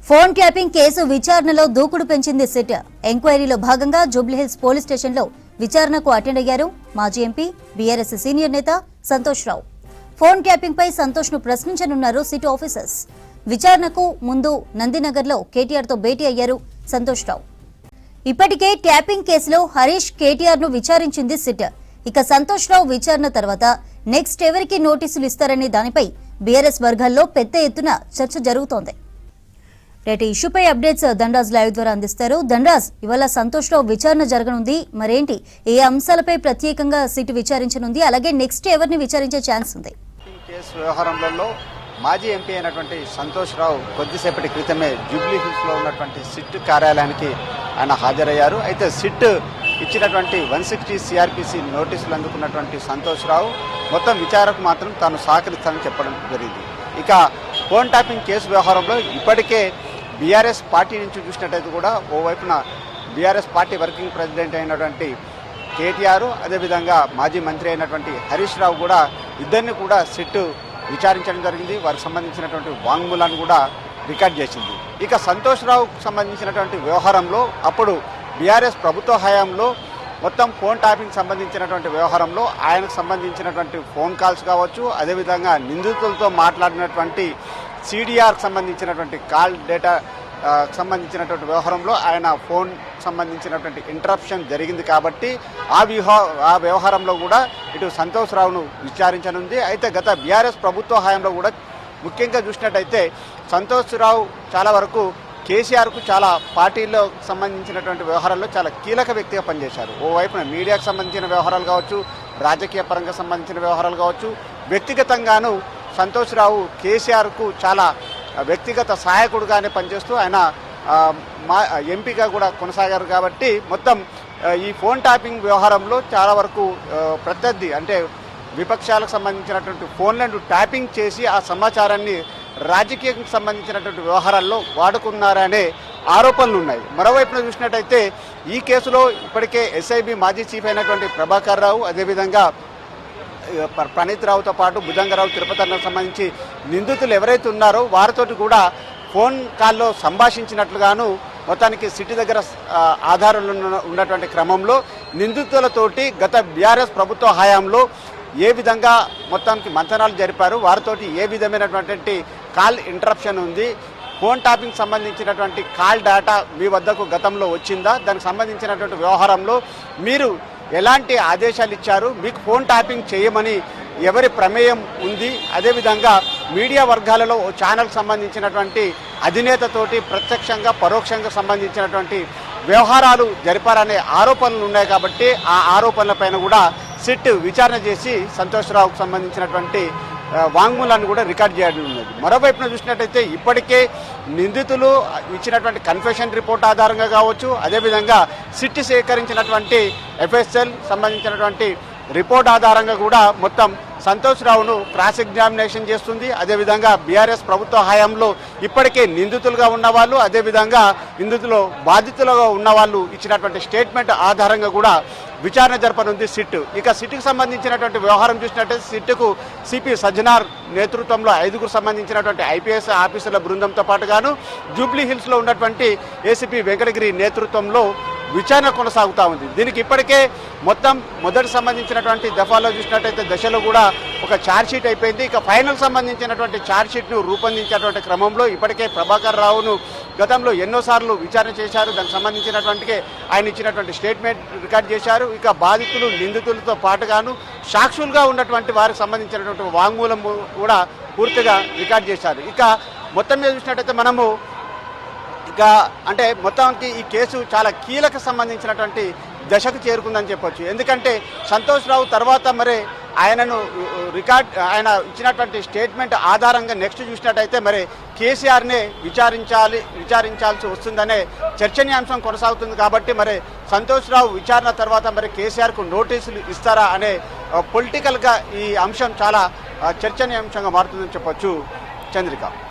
Phone tapping case విచారణలో దూకుడు పెంచింది సిట్. ఎంక్వైరీలో భాగంగా జూబ్లీహిల్స్ పోలీస్ స్టేషన్లో విచారణకు అటెండ్ అయ్యారు మాజీ ఎంపీ బీఆర్ఎస్ సీనియర్ నేత సంతోష్ రావు. ఫోన్ ట్యాపింగ్ పై సంతోష్ ను ప్రశ్నించనున్నారు సిట్ ఆఫీసర్స్. విచారణకు ముందు నందినగర్లో కేటీఆర్ తో భేటీ అయ్యారు సంతోష్ రావు. ఇప్పటికే ట్యాపింగ్ కేసులో హరీష్ కేటీఆర్ ను విచారించింది సిట్. ఇక సంతోష్ రావు విచారణ తర్వాత నెక్స్ట్ ఎవరికి నోటీసులు ఇస్తారనే దానిపై బీఆర్ఎస్ వర్గాల్లో పెద్ద ఎత్తున చర్చ జరుగుతోంది. రేటు ఇష్యూపై అప్డేట్స్ ధనరాజ్ లైవ్ ద్వారా అందిస్తారు. ధనరాజ్, ఇవాళ సంతోష్ రావు విచారణ జరగనుంది, మరేంటి ఏ అంశాలపై ప్రత్యేకంగా సిట్ విచారించనుంది, అలాగే నెక్స్ట్ ఎవరిని విచారించే ఛాన్స్ ఉంది? కేసు వ్యవహారంలో మాజీ ఎంపీ అయినటువంటి సంతోష్ రావు కొద్దిసేపటి క్రితమే జూబ్లీ హిల్స్ లో ఉన్నటువంటి సిట్ కార్యాలయానికి ఆయన హాజరయ్యారు. అయితే సిట్ ఇచ్చినటువంటి 160 సిఆర్పిసి నోటీసులు అందుకున్నటువంటి సంతోష్ రావు మొత్తం విచారణకు మాత్రం తాను సహకరిస్తానని చెప్పడం జరిగింది. ఇక ఫోన్ ట్యాపింగ్ కేసు వ్యవహారంలో ఇప్పటికే బీఆర్ఎస్ పార్టీ నుంచి చూసినట్టయితే కూడా ఓవైపున బీఆర్ఎస్ పార్టీ వర్కింగ్ ప్రెసిడెంట్ అయినటువంటి కేటీఆర్, అదేవిధంగా మాజీ మంత్రి అయినటువంటి హరీష్ రావు కూడా ఇద్దరిని కూడా సిట్ విచారించడం జరిగింది. వారికి సంబంధించినటువంటి వాంగ్మూలాన్ని కూడా రికార్డ్ చేసింది. ఇక సంతోష్ రావుకు సంబంధించినటువంటి వ్యవహారంలో అప్పుడు బీఆర్ఎస్ ప్రభుత్వ హయాంలో మొత్తం ఫోన్ ట్యాపింగ్ సంబంధించినటువంటి వ్యవహారంలో ఆయనకు సంబంధించినటువంటి ఫోన్ కాల్స్ కావచ్చు, అదేవిధంగా నిందితులతో మాట్లాడినటువంటి సిడిఆర్కి సంబంధించినటువంటి కాల్ డేటా సంబంధించినటువంటి వ్యవహారంలో ఆయన ఫోన్ సంబంధించినటువంటి ఇంటరప్షన్ జరిగింది. కాబట్టి ఆ వ్యవహారంలో కూడా ఇటు సంతోష్ రావును విచారించనుంది. అయితే గత బీఆర్ఎస్ ప్రభుత్వ హయాంలో కూడా ముఖ్యంగా చూసినట్టయితే సంతోష్ రావు చాలా వరకు కేసీఆర్కు చాలా పార్టీలో సంబంధించినటువంటి వ్యవహారాల్లో చాలా కీలక వ్యక్తిగా పనిచేశారు. ఓవైపున మీడియాకు సంబంధించిన వ్యవహారాలు కావచ్చు, రాజకీయ పరంగా సంబంధించిన వ్యవహారాలు కావచ్చు, వ్యక్తిగతంగాను సంతోష్ రావు కేసీఆర్కు చాలా వ్యక్తిగత సహాయకుడుగానే పనిచేస్తూ ఆయన ఎంపీగా కూడా కొనసాగారు. కాబట్టి మొత్తం ఈ ఫోన్ ట్యాపింగ్ వ్యవహారంలో చాలా వరకు ప్రత్యర్థి అంటే విపక్షాలకు సంబంధించినటువంటి ఫోన్లను ట్యాపింగ్ చేసి ఆ సమాచారాన్ని రాజకీయానికి సంబంధించినటువంటి వ్యవహారాల్లో వాడుకున్నారనే ఆరోపణలు ఉన్నాయి. మరోవైపున చూసినట్టయితే ఈ కేసులో ఇప్పటికే ఎస్ఐబి మాజీ చీఫ్ అయినటువంటి ప్రభాకర్ రావు, అదేవిధంగా ప్రణీత్ రావుతో పాటు భుజంగరావు, తిరుపతికి సంబంధించి నిందితులు ఎవరైతే ఉన్నారో వారితోటి కూడా ఫోన్ కాల్లో సంభాషించినట్లుగాను మొత్తానికి సిటీ దగ్గర ఆధారాలు ఉన్నటువంటి క్రమంలో నిందితులతోటి గత బీఆర్ఎస్ ప్రభుత్వ హయాంలో ఏ విధంగా మొత్తానికి మంతనాలు జరిపారు, వారితోటి ఏ విధమైనటువంటి కాల్ ఇంటరప్షన్ ఉంది, ఫోన్ ట్యాపింగ్ సంబంధించినటువంటి కాల్ డేటా మీ వద్దకు గతంలో వచ్చిందా, దానికి సంబంధించినటువంటి వ్యవహారంలో మీరు ఎలాంటి ఆదేశాలు ఇచ్చారు, మీకు ఫోన్ ట్యాపింగ్ చేయమని ఎవరి ప్రమేయం ఉంది, అదేవిధంగా మీడియా వర్గాలలో ఓ ఛానల్కి సంబంధించినటువంటి అధినేతతోటి ప్రత్యక్షంగా పరోక్షంగా సంబంధించినటువంటి వ్యవహారాలు జరిపారనే ఆరోపణలు ఉన్నాయి. కాబట్టి ఆ ఆరోపణలపైన కూడా సిట్ విచారణ చేసి సంతోష్ రావుకు సంబంధించినటువంటి వాంగ్మూలాన్ని కూడా రికార్డ్ చేయడం ఉన్నది. మరోవైపున చూసినట్టయితే ఇప్పటికే నిందితులు ఇచ్చినటువంటి కన్ఫెషన్ రిపోర్ట్ ఆధారంగా కావచ్చు, అదేవిధంగా సిట్ సేకరించినటువంటి ఎఫ్ఎస్ఎల్ సంబంధించినటువంటి రిపోర్ట్ ఆధారంగా కూడా మొత్తం సంతోష్ రావును క్రాస్ ఎగ్జామినేషన్ చేస్తుంది. అదేవిధంగా బీఆర్ఎస్ ప్రభుత్వ హయాంలో ఇప్పటికే నిందితులుగా ఉన్నవాళ్ళు, అదేవిధంగా నిందితులు బాధితులుగా ఉన్నవాళ్ళు ఇచ్చినటువంటి స్టేట్మెంట్ ఆధారంగా కూడా విచారణ జరపనుంది సిట్. ఇక సిట్కు సంబంధించినటువంటి వ్యవహారం చూసినట్టయితే సిట్కు సిపి సజ్జనార్ నేతృత్వంలో 5గురు సంబంధించినటువంటి ఐపీఎస్ ఆఫీసర్ల బృందంతో పాటుగాను జూబ్లీ హిల్స్లో ఉన్నటువంటి ఏసీపీ వెంకటగిరి నేతృత్వంలో విచారణ కొనసాగుతూ ఉంది. దీనికి ఇప్పటికే మొత్తం మొదటి సంబంధించినటువంటి దఫాలో చూసినట్టయితే దశలో కూడా ఒక ఛార్జ్షీట్ అయిపోయింది. ఇక ఫైనల్ సంబంధించినటువంటి ఛార్జ్షీట్ను రూపొందించేటువంటి క్రమంలో ఇప్పటికే ప్రభాకర్ రావును గతంలో ఎన్నోసార్లు విచారణ చేశారు. దానికి సంబంధించినటువంటి ఆయన ఇచ్చినటువంటి స్టేట్మెంట్ రికార్డ్ చేశారు. ఇక బాధితులు నిందితులతో పాటుగాను సాక్షులుగా ఉన్నటువంటి వారికి సంబంధించినటువంటి వాంగ్మూలం కూడా పూర్తిగా రికార్డ్ చేశారు. ఇక మొత్తం మీద చూసినట్టయితే మనము ఇక అంటే మొత్తానికి ఈ కేసు చాలా కీలక సంబంధించినటువంటి దశకు చేరుకుందని చెప్పొచ్చు. ఎందుకంటే సంతోష్ రావు తర్వాత మరి ఆయన ఇచ్చినటువంటి స్టేట్మెంట్ ఆధారంగా నెక్స్ట్ చూసినట్టయితే మరి కేసీఆర్నే విచారించాల్సి వస్తుందనే చర్చనీయాంశం కొనసాగుతుంది. కాబట్టి మరి సంతోష్ రావు విచారణ తర్వాత మరి కేసీఆర్కు నోటీసులు ఇస్తారా అనే పొలిటికల్గా ఈ అంశం చాలా చర్చనీయాంశంగా మారుతుందని చెప్పొచ్చు. చంద్రిక.